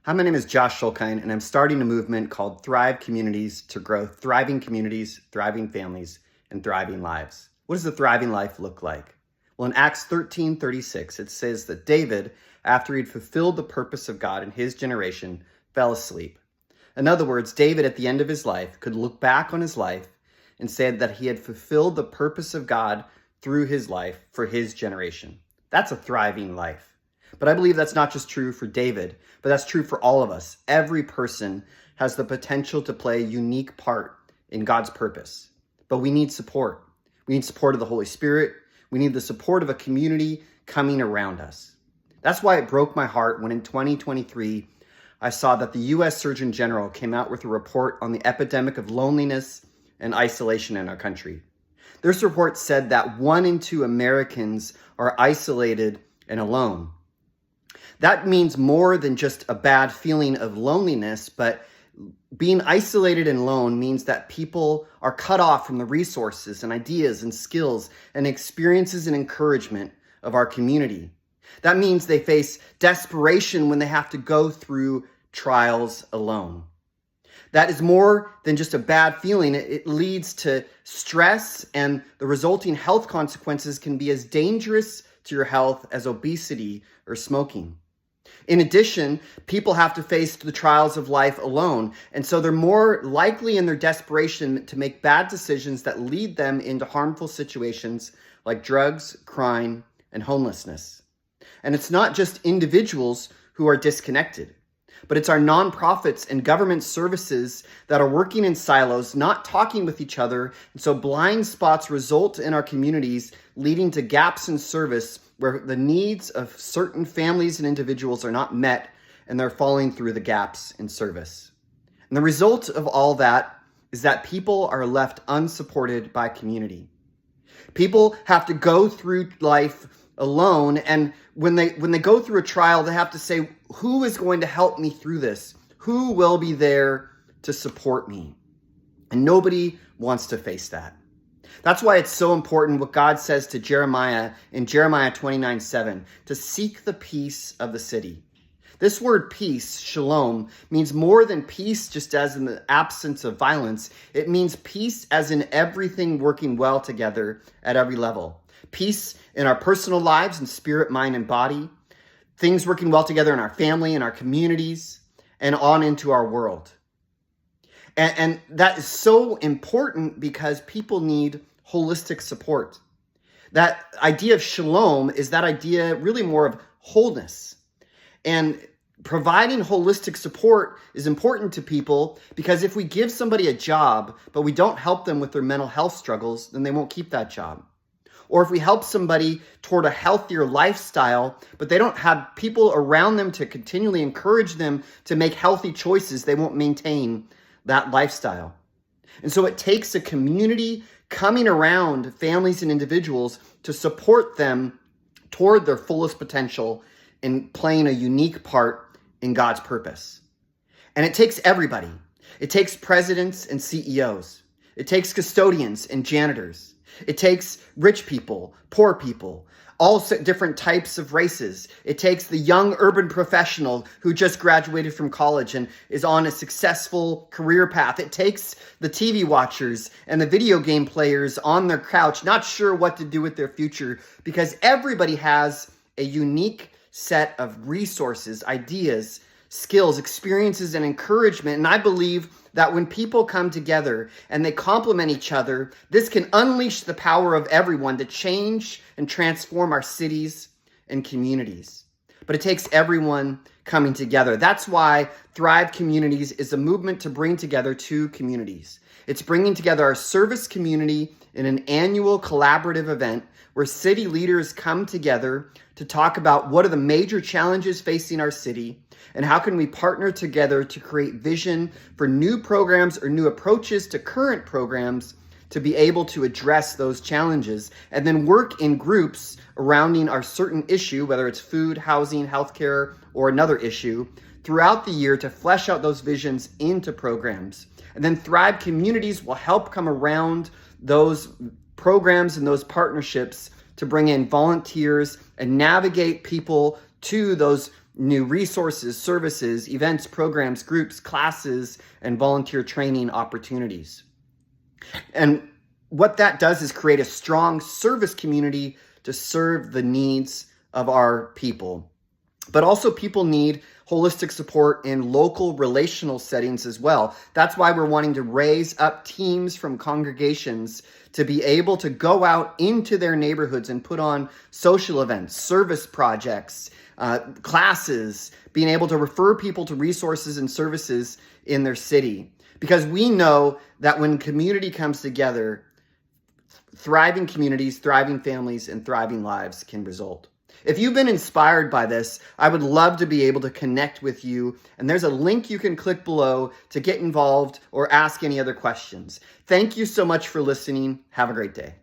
Hi, my name is Josh Schulkein, and I'm starting a movement called Thrive Communities to grow thriving communities, thriving families, and thriving lives. What does a thriving life look like? Well, in Acts 13:36, it says that David, after he'd fulfilled the purpose of God in his generation, fell asleep. In other words, David, at the end of his life, could look back on his life and say that he had fulfilled the purpose of God through his life for his generation. That's a thriving life. But I believe that's not just true for David, but that's true for all of us. Every person has the potential to play a unique part in God's purpose. But we need support. We need support of the Holy Spirit. We need the support of a community coming around us. That's why it broke my heart when in 2023, I saw that the U.S. Surgeon General came out with a report on the epidemic of loneliness and isolation in our country. This report said that 1 in 2 Americans are isolated and alone. That means more than just a bad feeling of loneliness, but being isolated and alone means that people are cut off from the resources and ideas and skills and experiences and encouragement of our community. That means they face desperation when they have to go through trials alone. That is more than just a bad feeling. It leads to stress, and the resulting health consequences can be as dangerous to your health as obesity or smoking. In addition, people have to face the trials of life alone, and so they're more likely in their desperation to make bad decisions that lead them into harmful situations like drugs, crime, and homelessness. And it's not just individuals who are disconnected, but it's our nonprofits and government services that are working in silos, not talking with each other, and so blind spots result in our communities, leading to gaps in service where the needs of certain families and individuals are not met, and they're falling through the gaps in service. And the result of all that is that people are left unsupported by community. People have to go through life alone, and when they go through a trial, they have to say, who is going to help me through this? Who will be there to support me? And nobody wants to face that. That's why it's so important what God says to Jeremiah in Jeremiah 29:7, to seek the peace of the city. This word peace, shalom, means more than peace just as in the absence of violence. It means peace as in everything working well together at every level. Peace in our personal lives in spirit, mind, and body. Things working well together in our family, in our communities, and on into our world. And that is so important because people need holistic support. That idea of shalom is that idea really more of wholeness. And providing holistic support is important to people because if we give somebody a job, but we don't help them with their mental health struggles, then they won't keep that job. Or if we help somebody toward a healthier lifestyle, but they don't have people around them to continually encourage them to make healthy choices, they won't maintain that lifestyle. And so it takes a community coming around families and individuals to support them toward their fullest potential in playing a unique part in God's purpose. And it takes everybody. It takes presidents and CEOs. It takes custodians and janitors. It takes rich people, poor people, all different types of races. It takes the young urban professional who just graduated from college and is on a successful career path. It takes the TV watchers and the video game players on their couch, not sure what to do with their future, because everybody has a unique set of resources, ideas, skills, experiences, and encouragement. And I believe that when people come together and they complement each other, this can unleash the power of everyone to change and transform our cities and communities. But it takes everyone coming together. That's why Thrive Communities is a movement to bring together two communities. It's bringing together our service community in an annual collaborative event where city leaders come together to talk about what are the major challenges facing our city and how can we partner together to create vision for new programs or new approaches to current programs to be able to address those challenges, and then work in groups surrounding our certain issue, whether it's food, housing, healthcare, or another issue, throughout the year to flesh out those visions into programs. And then Thrive Communities will help come around those programs and those partnerships to bring in volunteers and navigate people to those new resources, services, events, programs, groups, classes, and volunteer training opportunities. And what that does is create a strong service community to serve the needs of our people. But also people need holistic support in local relational settings as well. That's why we're wanting to raise up teams from congregations to be able to go out into their neighborhoods and put on social events, service projects, classes, being able to refer people to resources and services in their city. Because we know that when community comes together, thriving communities, thriving families, and thriving lives can result. If you've been inspired by this, I would love to be able to connect with you. And there's a link you can click below to get involved or ask any other questions. Thank you so much for listening. Have a great day.